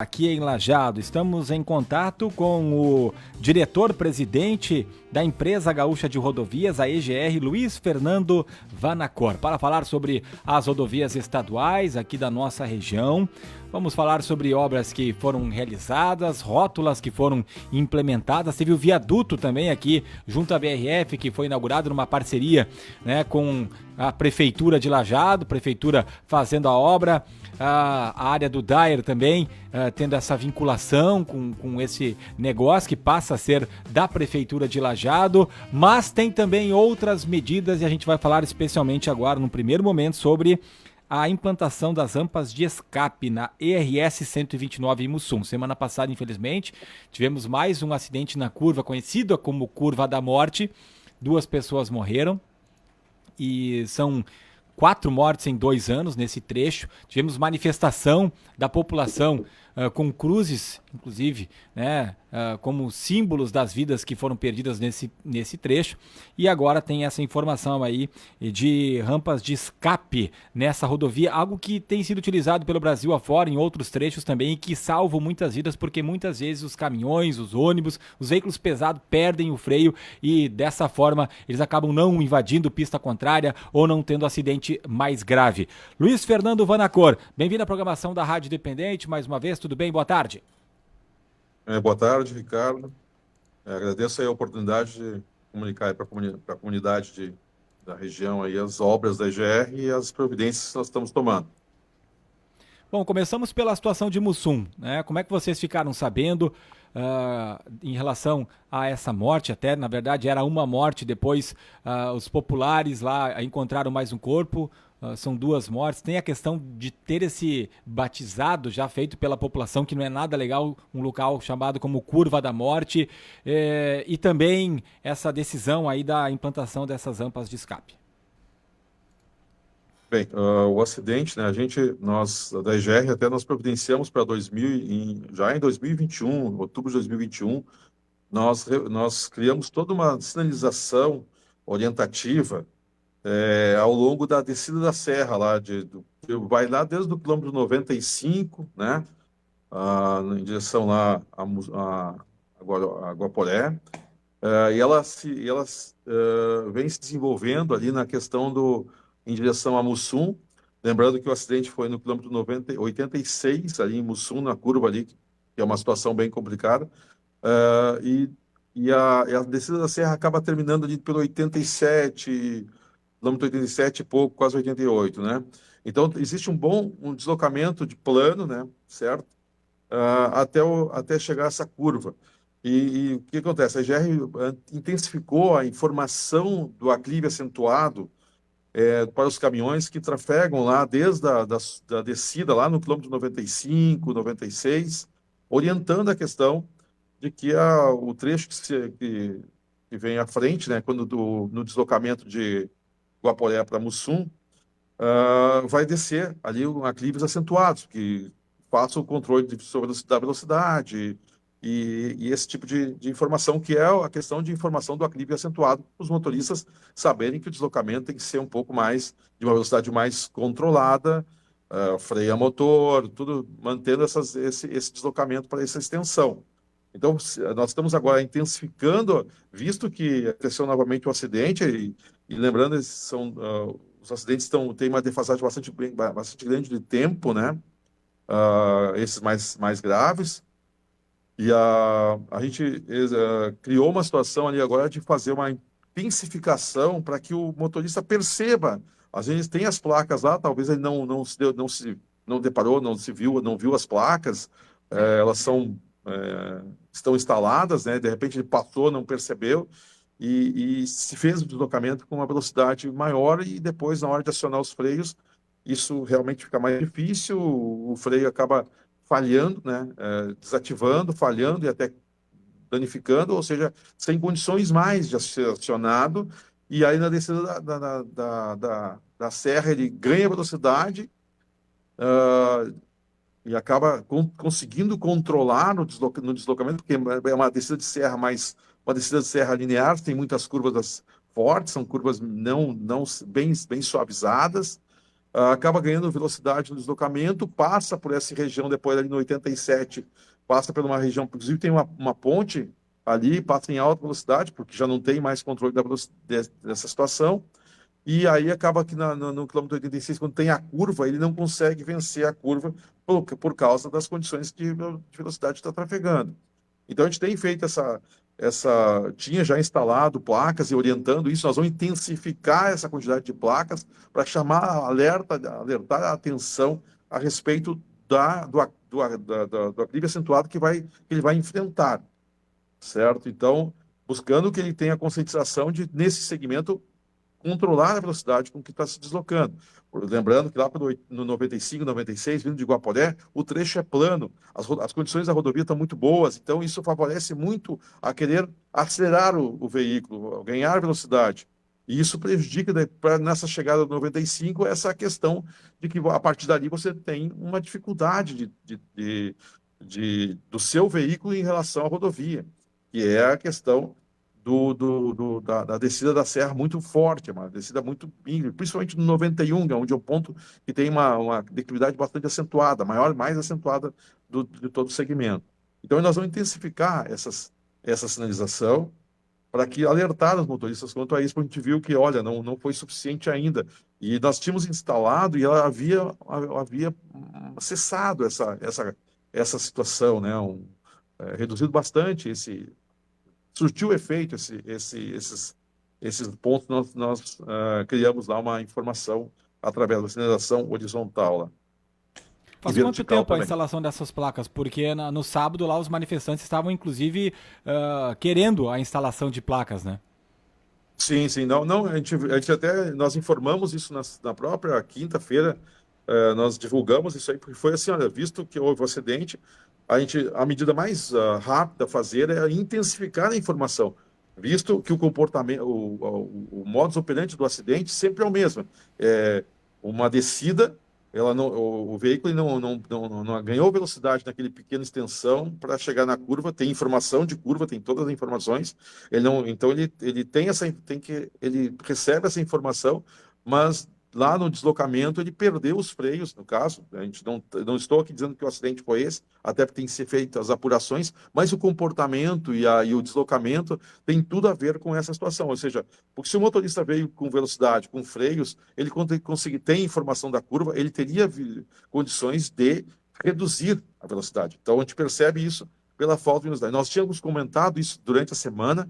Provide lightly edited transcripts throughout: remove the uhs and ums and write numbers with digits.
Aqui em Lajeado, estamos em contato com o diretor-presidente da Empresa Gaúcha de Rodovias, a EGR, Luiz Fernando Vanacor, para falar sobre as rodovias estaduais aqui da nossa região. Vamos falar sobre obras que foram realizadas, rótulas que foram implementadas. Teve o viaduto também aqui junto à BRF, que foi inaugurado numa parceria, né, com a Prefeitura de Lajeado, Prefeitura fazendo a obra, a área do DAER também tendo essa vinculação com esse negócio que passa a ser da Prefeitura de Lajeado, mas tem também outras medidas e a gente vai falar especialmente agora, no primeiro momento, sobre a implantação das rampas de escape na ERS 129 em Mussum. Semana passada, infelizmente, tivemos mais um acidente na curva, conhecida como Curva da Morte. 2 pessoas morreram e são 4 mortes em 2 anos nesse trecho. Tivemos manifestação da população com cruzes, inclusive, né, como símbolos das vidas que foram perdidas nesse trecho. E agora tem essa informação aí de rampas de escape nessa rodovia, algo que tem sido utilizado pelo Brasil afora, em outros trechos também, e que salva muitas vidas, porque muitas vezes os caminhões, os ônibus, os veículos pesados perdem o freio e dessa forma eles acabam não invadindo pista contrária ou não tendo acidente mais grave. Luiz Fernando Vanacor, bem-vindo à programação da Rádio Independente, mais uma vez, tudo bem? Boa tarde. Boa tarde, Ricardo. Agradeço aí a oportunidade de comunicar para a comunidade da região aí as obras da EGR e as providências que nós estamos tomando. Bom, começamos pela situação de Mussum, né? Como é que vocês ficaram sabendo em relação a essa morte? Até, na verdade, era uma morte, depois os populares lá encontraram mais um corpo, são 2 mortes. Tem a questão de ter esse batizado já feito pela população, que não é nada legal, um local chamado como Curva da Morte, e também essa decisão aí da implantação dessas rampas de escape. Bem, o acidente, né, nós da EGR até nós providenciamos para já em 2021, outubro de 2021, nós criamos toda uma sinalização orientativa ao longo da descida da serra, vai lá desde o quilômetro 95, né, em direção lá a Guaporé, vem se desenvolvendo ali na questão em direção a Mussum, lembrando que o acidente foi no quilômetro 86, ali em Mussum, na curva ali, que é uma situação bem complicada, e a descida da serra acaba terminando ali pelo 87, quilômetro 87 e pouco, quase 88, né? Então, existe um deslocamento de plano, né, certo? Até chegar a essa curva. E o que acontece? A GR intensificou a informação do aclive acentuado para os caminhões que trafegam lá desde da descida, lá no quilômetro 95, 96, orientando a questão de que o trecho que vem à frente, né, no deslocamento de Guaporé para Mussum, vai descer ali aclives acentuados, que façam o controle da velocidade e esse tipo de informação, que é a questão de informação do aclive acentuado, para os motoristas saberem que o deslocamento tem que ser um pouco mais, de uma velocidade mais controlada, freia motor, tudo mantendo esse deslocamento para essa extensão. Então, nós estamos agora intensificando, visto que aconteceu novamente o acidente, e lembrando, os acidentes têm uma defasagem bastante grande de tempo, né? Esses mais graves. E a gente criou uma situação ali agora de fazer uma intensificação para que o motorista perceba. Às vezes tem as placas lá, talvez ele não deparou, não viu as placas, elas estão instaladas, né? De repente ele passou, não percebeu, e se fez o deslocamento com uma velocidade maior, e depois, na hora de acionar os freios, isso realmente fica mais difícil, o freio acaba falhando, né? Desativando, falhando e até danificando, ou seja, sem condições mais de ser acionado, e aí na descida da serra ele ganha velocidade, e acaba conseguindo controlar no deslocamento, porque é uma descida de serra uma descida de serra linear, tem muitas curvas fortes, são curvas não bem suavizadas, acaba ganhando velocidade no deslocamento, passa por essa região, depois ali no 87, passa por uma região, inclusive tem uma ponte ali, passa em alta velocidade, porque já não tem mais controle dessa situação, e aí acaba que no quilômetro 86, quando tem a curva, ele não consegue vencer a curva por causa das condições de velocidade que está trafegando. Então a gente tem feito tinha já instalado placas e orientando isso, nós vamos intensificar essa quantidade de placas para chamar alertar a atenção a respeito do aclive acentuado que ele vai enfrentar, certo? Então, buscando que ele tenha conscientização de, nesse segmento, controlar a velocidade com que está se deslocando. Lembrando que lá no 95, 96, vindo de Guaporé, o trecho é plano, as condições da rodovia estão muito boas, então isso favorece muito a querer acelerar o veículo, ganhar velocidade. E isso prejudica, nessa chegada do 95, essa questão de que a partir dali você tem uma dificuldade do seu veículo em relação à rodovia, que é a questão da descida da serra muito forte, uma descida muito íngreme, principalmente no 91, onde é um ponto que tem uma declividade bastante acentuada, mais acentuada de todo o segmento. Então, nós vamos intensificar essa sinalização para que alertar os motoristas quanto a isso, porque a gente viu que, olha, não foi suficiente ainda. E nós tínhamos instalado e ela havia cessado essa situação, né? Reduzido bastante surtiu efeito esses pontos, nós criamos lá uma informação através da sinalização horizontal lá. Faz quanto tempo a instalação dessas placas? Porque no sábado lá os manifestantes estavam, inclusive, querendo a instalação de placas, né? Sim. Não, a gente até, nós informamos isso na própria quinta-feira, nós divulgamos isso aí, porque foi assim, olha, visto que houve o acidente, a medida mais rápida a fazer é intensificar a informação, visto que o comportamento, o modus operandi do acidente sempre é o mesmo. É uma descida, o veículo não ganhou velocidade naquele pequena extensão para chegar na curva, tem informação de curva, tem todas as informações, então ele recebe essa informação, mas lá no deslocamento ele perdeu os freios, no caso, a gente não estou aqui dizendo que o acidente foi esse, até porque tem que ser feitas as apurações, mas o comportamento e o deslocamento tem tudo a ver com essa situação, ou seja, porque se o motorista veio com velocidade, com freios, ele conseguir ter informação da curva, ele teria condições de reduzir a velocidade. Então a gente percebe isso pela falta de velocidade. Nós tínhamos comentado isso durante a semana,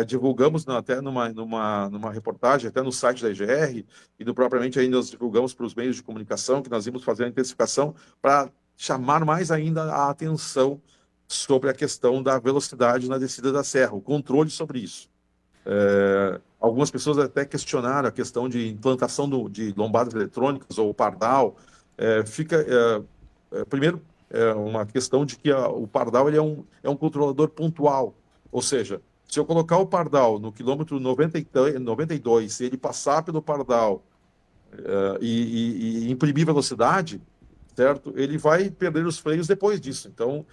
divulgamos até numa reportagem, até no site da EGR, e propriamente aí nós divulgamos para os meios de comunicação que nós íamos fazer a intensificação para chamar mais ainda a atenção sobre a questão da velocidade na descida da serra, o controle sobre isso. Algumas pessoas até questionaram a questão de implantação de lombadas eletrônicas ou pardal. Primeiro, uma questão de que o pardal ele é um controlador pontual, ou seja, se eu colocar o pardal no quilômetro 92, se ele passar pelo pardal e imprimir velocidade, certo? Ele vai perder os freios depois disso. Então,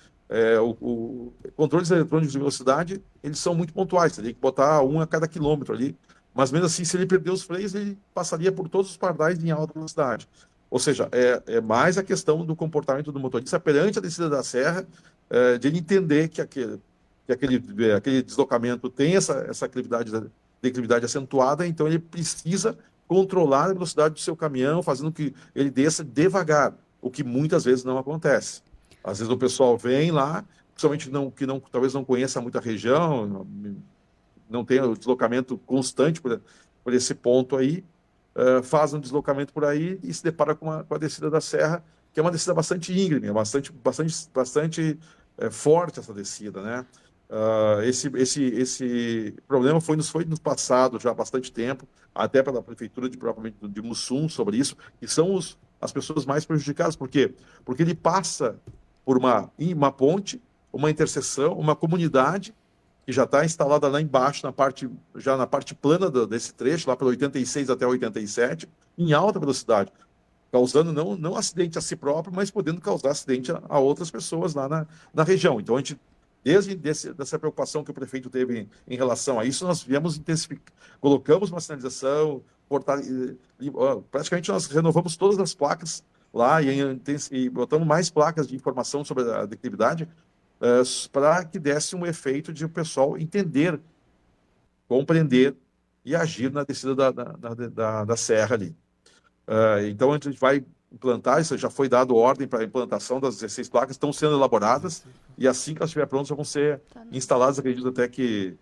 controles eletrônicos de velocidade, eles são muito pontuais. Você tem que botar um a cada quilômetro ali. Mas mesmo assim, se ele perder os freios, ele passaria por todos os pardais em alta velocidade. Ou seja, é mais a questão do comportamento do motorista perante a descida da serra, de ele entender que aquele deslocamento tem essa declividade acentuada, então ele precisa controlar a velocidade do seu caminhão, fazendo que ele desça devagar, o que muitas vezes não acontece. Às vezes o pessoal vem lá, principalmente talvez não conheça muito a região, não tenha o deslocamento constante por esse ponto aí, faz um deslocamento por aí e se depara com a descida da serra, que é uma descida bastante íngreme, bastante forte essa descida, né? Esse problema nos foi nos passado já há bastante tempo, até pela prefeitura de Mussum sobre isso, que são as pessoas mais prejudicadas. Por quê? Porque ele passa por uma ponte, uma interseção, uma comunidade que já está instalada lá embaixo, já na parte plana desse trecho, lá pelo 86 até 87, em alta velocidade, causando não acidente a si próprio, mas podendo causar acidente a outras pessoas lá na região. Então, a gente dessa preocupação que o prefeito teve em relação a isso, nós viemos intensificar, colocamos uma sinalização, praticamente nós renovamos todas as placas lá e botamos mais placas de informação sobre a declividade, para que desse um efeito de o pessoal entender, compreender e agir na descida da serra ali. Então, a gente vai implantar, isso já foi dado ordem para a implantação das 16 placas, estão sendo elaboradas, e assim que elas estiverem prontas, já vão ser instaladas, acredito até que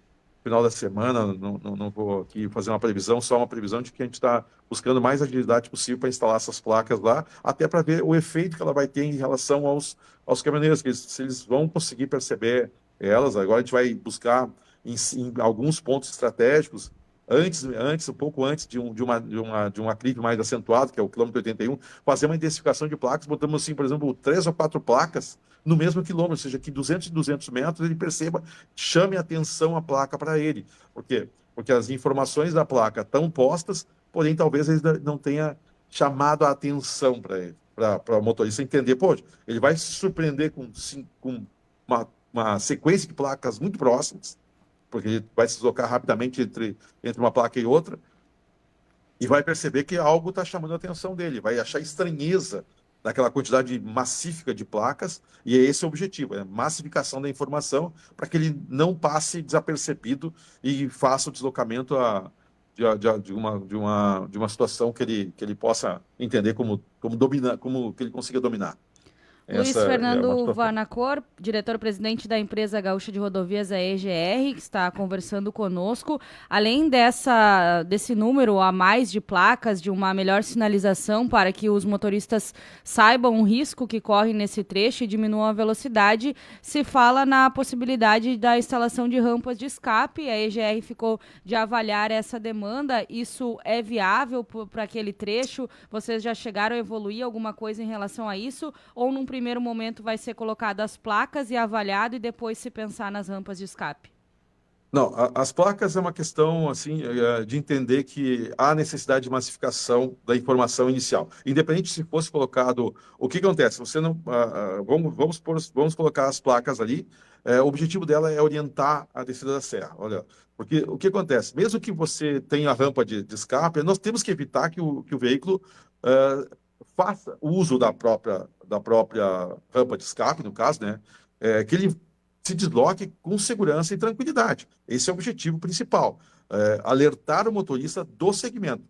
final da semana, não vou aqui fazer uma previsão, só uma previsão de que a gente está buscando mais agilidade possível para instalar essas placas lá, até para ver o efeito que ela vai ter em relação aos caminhoneiros, se eles vão conseguir perceber elas. Agora a gente vai buscar em alguns pontos estratégicos, um pouco antes de um aclive mais acentuado, que é o quilômetro 81, fazer uma intensificação de placas, botamos assim, por exemplo, 3 ou 4 placas no mesmo quilômetro, ou seja, que 200 metros ele perceba, chame a atenção a placa para ele. Por quê? Porque as informações da placa estão postas, porém talvez ele não tenha chamado a atenção para ele, para o motorista entender, pô, ele vai se surpreender com uma sequência de placas muito próximas, porque ele vai se deslocar rapidamente entre uma placa e outra, e vai perceber que algo está chamando a atenção dele, vai achar estranheza naquela quantidade massífica de placas, e é esse o objetivo, é a massificação da informação, para que ele não passe desapercebido e faça o deslocamento de uma situação que ele possa entender como dominar, como que ele consiga dominar. Luiz Essa é uma Fernando situação. Vanacor, diretor-presidente da empresa Gaúcha de Rodovias, a EGR, que está conversando conosco. Além desse número a mais de placas, de uma melhor sinalização para que os motoristas saibam o risco que corre nesse trecho e diminuam a velocidade, se fala na possibilidade da instalação de rampas de escape. A EGR ficou de avaliar essa demanda. Isso é viável para aquele trecho? Vocês já chegaram a evoluir alguma coisa em relação a isso? Ou num primeiro momento vai ser colocado as placas e avaliado e depois se pensar nas rampas de escape? Não, as placas é uma questão assim de entender que há necessidade de massificação da informação inicial. Independente se fosse colocado, o que acontece? Você não, vamos colocar as placas ali. O objetivo dela é orientar a descida da serra. Olha, porque o que acontece? Mesmo que você tenha a rampa de escape, nós temos que evitar que o veículo faça uso da própria rampa de escape, no caso, né? Que ele se desloque com segurança e tranquilidade. Esse é o objetivo principal, alertar o motorista do segmento.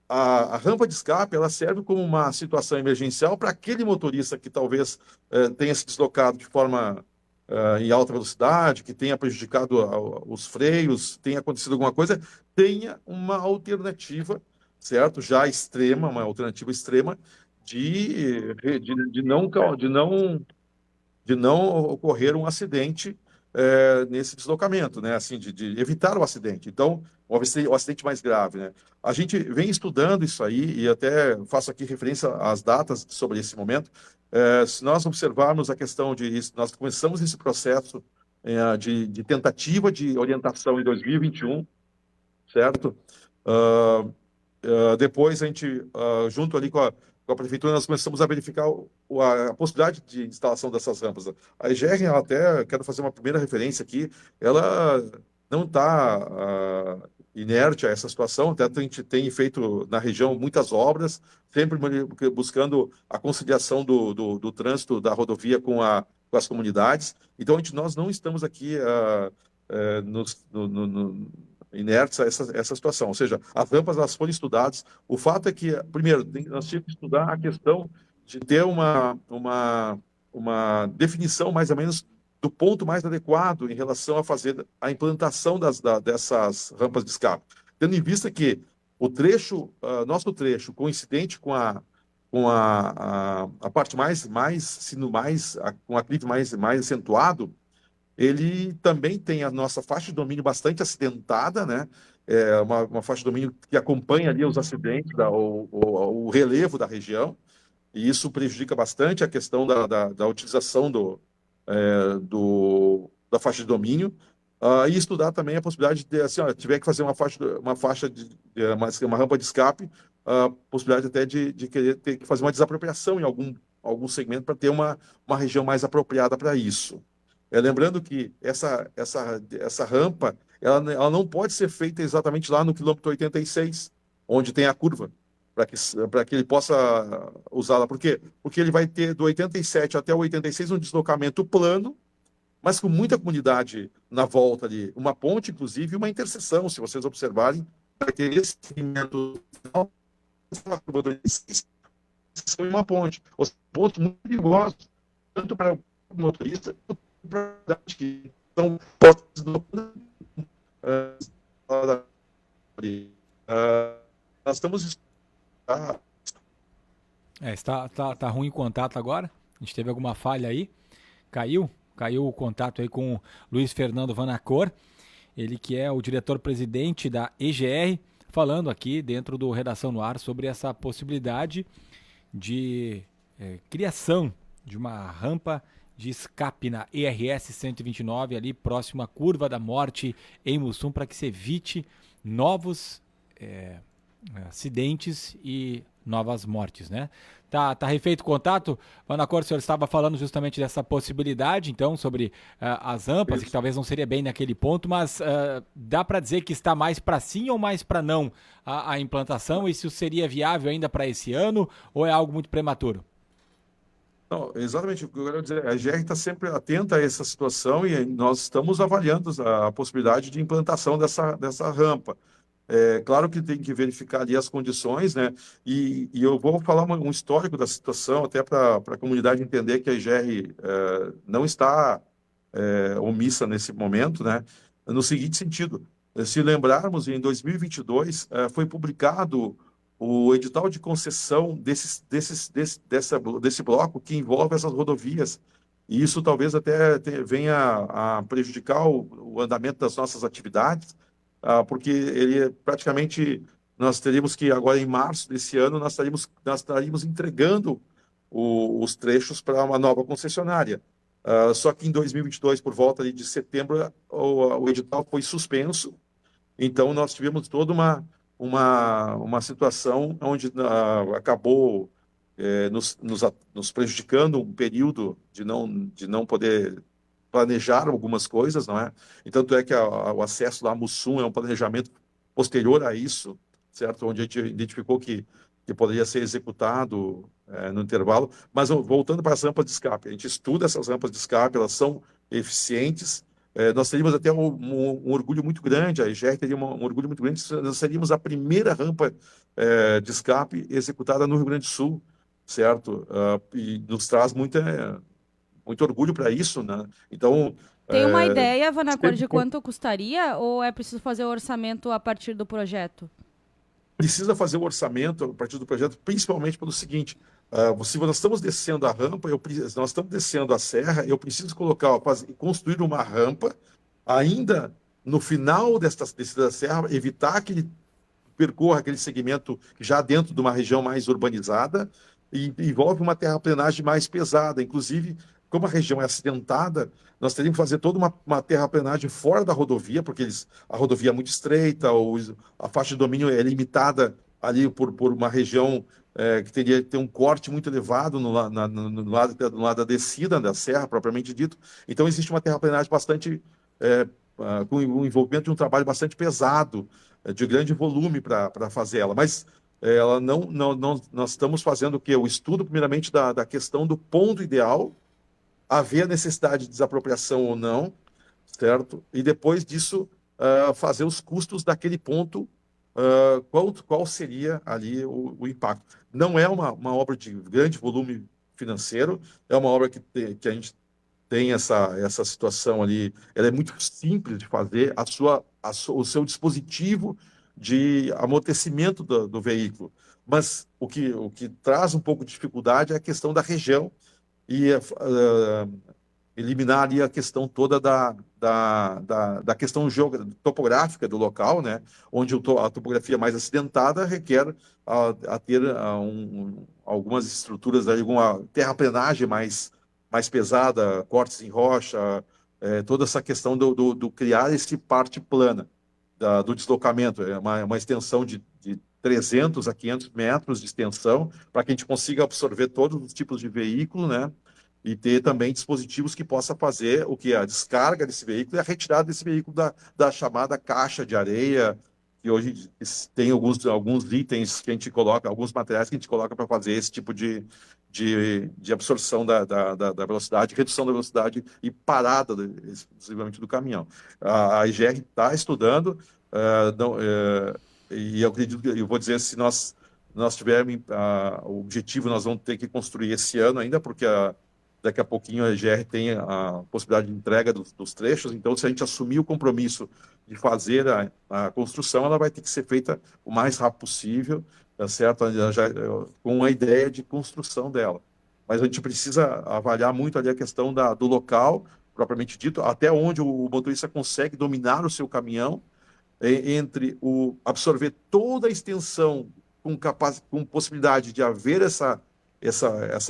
A rampa de escape ela serve como uma situação emergencial para aquele motorista que talvez tenha se deslocado de forma em alta velocidade, que tenha prejudicado os freios, tenha acontecido alguma coisa, tenha uma alternativa, certo? Já extrema, uma alternativa extrema de não ocorrer um acidente nesse deslocamento, né? Assim, de evitar o acidente. Então, o acidente mais grave, né? A gente vem estudando isso aí e até faço aqui referência às datas sobre esse momento. Se nós observarmos a questão nós começamos esse processo de tentativa de orientação em 2021, certo? Depois a gente, junto ali com a prefeitura, nós começamos a verificar a possibilidade de instalação dessas rampas. A EGR, ela até, quero fazer uma primeira referência aqui, ela não está inerte a essa situação, até a gente tem feito na região muitas obras, sempre buscando a conciliação do trânsito da rodovia com as comunidades. Então, nós não estamos aqui inertes a essa situação. Ou seja, as rampas elas foram estudadas. O fato é que, primeiro, nós tínhamos que estudar a questão de ter uma definição mais ou menos do ponto mais adequado em relação a fazer a implantação dessas rampas de escape. Tendo em vista que o trecho, nosso trecho, coincidente com a parte com o aclive mais acentuado, ele também tem a nossa faixa de domínio bastante acidentada, né? Uma faixa de domínio que acompanha ali os acidentes, o relevo da região, e isso prejudica bastante a questão da utilização da faixa de domínio. E estudar também a possibilidade de, assim, tiver que fazer uma rampa de escape, a possibilidade até de querer ter que fazer uma desapropriação em algum segmento para ter uma região mais apropriada para isso. Lembrando que essa rampa, ela não pode ser feita exatamente lá no quilômetro 86, onde tem a curva, para que ele possa usá-la. Por quê? Porque ele vai ter do 87 até o 86 um deslocamento plano, mas com muita comunidade na volta ali. Uma ponte, inclusive, e uma interseção, se vocês observarem, vai ter esse segmento final, uma ponte. Os pontos muito perigosos, tanto para o motorista quanto para a que são postos do nós estamos tá ruim o contato agora. A gente teve alguma falha aí. Caiu o contato aí com o Luiz Fernando Vanacor, ele que é o diretor-presidente da EGR, falando aqui dentro do Redação no Ar sobre essa possibilidade de criação de uma rampa de escape na ERS 129, ali próximo à Curva da Morte em Mussum, para que se evite novos acidentes e novas mortes, né? Tá refeito o contato. Vanacor, o senhor estava falando justamente dessa possibilidade, então, sobre as rampas, que talvez não seria bem naquele ponto, mas dá para dizer que está mais para sim ou mais para não a implantação, e se seria viável ainda para esse ano, ou é algo muito prematuro? Não, exatamente o que eu quero dizer. A GR está sempre atenta a essa situação e nós estamos avaliando a possibilidade de implantação dessa rampa. Claro que tem que verificar ali as condições, né? E eu vou falar um histórico da situação, até para a comunidade entender que a IGR não está omissa nesse momento, né? No seguinte sentido, se lembrarmos, em 2022 foi publicado o edital de concessão desse bloco que envolve essas rodovias. E isso talvez até venha a prejudicar o andamento das nossas atividades, porque ele praticamente nós teríamos que agora em março desse ano nós estaríamos entregando os trechos para uma nova concessionária. Só que em 2022, por volta ali de setembro, o edital foi suspenso. Então nós tivemos toda uma situação onde acabou nos prejudicando um período de não poder planejar algumas coisas, não é? E tanto é que o acesso lá a Mussum é um planejamento posterior a isso, certo? Onde a gente identificou que poderia ser executado no intervalo. Mas voltando para as rampas de escape, a gente estuda essas rampas de escape, elas são eficientes. Nós teríamos até um orgulho muito grande, a EGR teria um orgulho muito grande, nós seríamos a primeira rampa de escape executada no Rio Grande do Sul, certo? E nos traz muito orgulho para isso, né? Então... Tem uma ideia, Vanacor, de quanto custaria ou é preciso fazer o orçamento a partir do projeto? Precisa fazer o orçamento a partir do projeto, principalmente pelo seguinte, se nós estamos descendo a rampa, nós estamos descendo a serra, eu preciso construir uma rampa, ainda no final dessa serra, evitar que ele percorra aquele segmento já dentro de uma região mais urbanizada, e envolve uma terraplenagem mais pesada, inclusive... Como a região é acidentada, nós teríamos que fazer toda uma terraplenagem fora da rodovia, porque a rodovia é muito estreita, a faixa de domínio é limitada ali por uma região que teria que ter um corte muito elevado no lado da descida da serra, propriamente dito. Então, existe uma terraplenagem bastante... com o envolvimento de um trabalho bastante pesado, de grande volume para fazer ela. Mas ela nós estamos fazendo o quê? O estudo, primeiramente, da questão do ponto ideal, haver a necessidade de desapropriação ou não, certo? E depois disso, fazer os custos daquele ponto, qual seria ali o impacto. Não é uma obra de grande volume financeiro, é uma obra que a gente tem essa situação ali, ela é muito simples de fazer, o seu dispositivo de amortecimento do veículo. Mas o que traz um pouco de dificuldade é a questão da região, e eliminar ali a questão toda da questão topográfica do local, né? Onde a topografia mais acidentada requer ter algumas estruturas, alguma terraplenagem mais pesada, cortes em rocha, toda essa questão do criar esse parte plana do deslocamento, uma extensão de 300 a 500 metros de extensão, para que a gente consiga absorver todos os tipos de veículo, né? e ter também dispositivos que possa fazer o que é a descarga desse veículo e a retirada desse veículo da chamada caixa de areia, que hoje tem alguns itens que a gente coloca, alguns materiais que a gente coloca para fazer esse tipo de absorção da velocidade, redução da velocidade e parada exclusivamente do caminhão. A IGR está estudando, e eu acredito que, eu vou dizer, se nós tivermos o objetivo, nós vamos ter que construir esse ano ainda, porque daqui a pouquinho a EGR tem a possibilidade de entrega dos trechos, então se a gente assumir o compromisso de fazer a construção, ela vai ter que ser feita o mais rápido possível, tá certo? Com a ideia de construção dela. Mas a gente precisa avaliar muito ali a questão do local, propriamente dito, até onde o motorista consegue dominar o seu caminhão, entre absorver toda a extensão com possibilidade de haver essa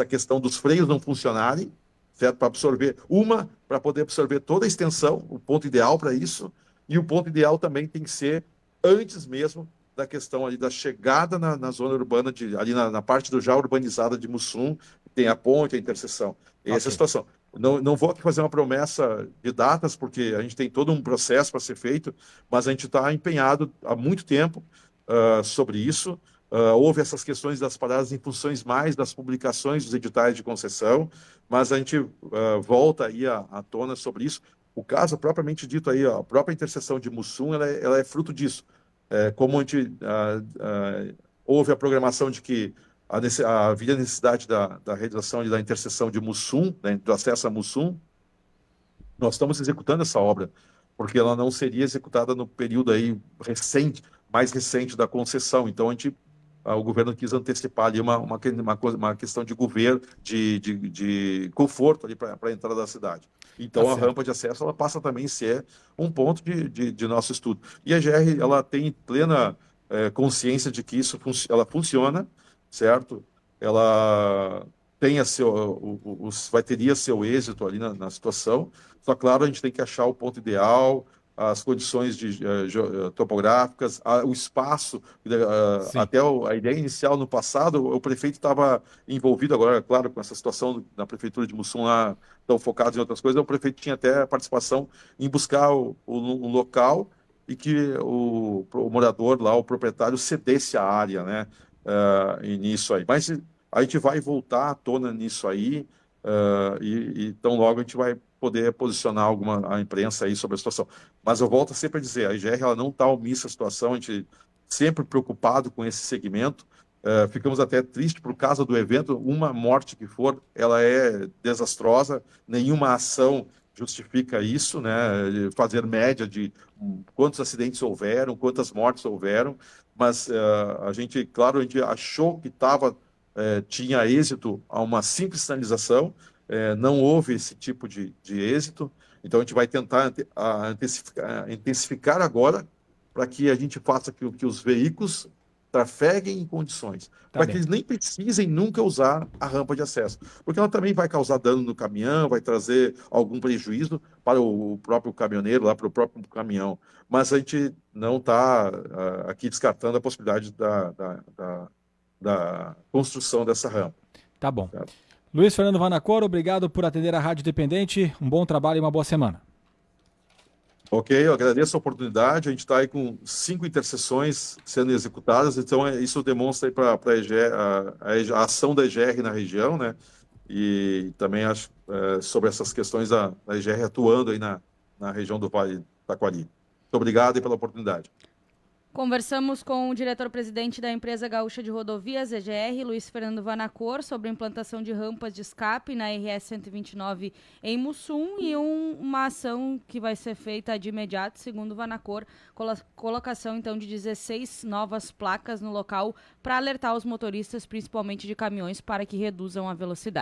questão dos freios não funcionarem, certo? Para poder absorver toda a extensão, o ponto ideal para isso, e o ponto ideal também tem que ser antes mesmo da questão ali da chegada na zona urbana, ali na parte já urbanizada de Mussum, tem a ponte, a interseção. Essa é a situação. Não vou aqui fazer uma promessa de datas, porque a gente tem todo um processo para ser feito, mas a gente está empenhado há muito tempo sobre isso. Houve essas questões das paradas em funções mais das publicações dos editais de concessão, mas a gente volta aí à tona sobre isso. O caso propriamente dito aí, a própria interseção de Mussum, ela é fruto disso. Como a gente houve a programação de que havia necessidade da realização da interseção de Mussum, né, do acesso a Mussum, nós estamos executando essa obra, porque ela não seria executada no período aí mais recente da concessão. Então, o governo quis antecipar ali uma questão de governo, de conforto ali para a entrada da cidade. Então, a rampa de acesso ela passa também a ser um ponto de nosso estudo. E a GR ela tem plena consciência de que ela funciona, certo? Ela teria seu êxito ali na situação. Só, claro, a gente tem que achar o ponto ideal, as condições topográficas, o espaço, até a ideia inicial no passado, o prefeito estava envolvido, agora, claro, com essa situação da prefeitura de Mussum lá, tão focado em outras coisas, o prefeito tinha até participação em buscar um local e que o morador lá, o proprietário, cedesse a área, né, e nisso aí. Mas a gente vai voltar à tona nisso aí, e tão logo a gente vai poder posicionar a imprensa aí sobre a situação. Mas eu volto sempre a dizer, a IGR ela não está omissa à situação, a gente sempre preocupado com esse segmento, ficamos até tristes por causa do evento, uma morte que for, ela é desastrosa, nenhuma ação justifica isso, né? Fazer média de quantos acidentes houveram, quantas mortes houveram, mas a gente achou que tinha êxito a uma simples sinalização, não houve esse tipo de êxito, então a gente vai tentar intensificar agora para que a gente faça que os veículos trafeguem em condições, para que eles nem precisem nunca usar a rampa de acesso, porque ela também vai causar dano no caminhão, vai trazer algum prejuízo para o próprio caminhoneiro, lá para o próprio caminhão, mas a gente não está aqui descartando a possibilidade da construção dessa rampa. Tá bom. Certo? Luiz Fernando Vanacor, obrigado por atender a Rádio Dependente. Um bom trabalho e uma boa semana. Ok, eu agradeço a oportunidade. A gente está aí com 5 interseções sendo executadas, então isso demonstra aí para a ação da EGR na região, né? E também acho sobre essas questões da EGR atuando aí na região do Vale do Taquari. Muito obrigado aí pela oportunidade. Conversamos com o diretor-presidente da Empresa Gaúcha de Rodovias, EGR, Luiz Fernando Vanacor, sobre a implantação de rampas de escape na RS 129 em Mussum e uma ação que vai ser feita de imediato, segundo Vanacor, colocação então de 16 novas placas no local para alertar os motoristas, principalmente de caminhões, para que reduzam a velocidade.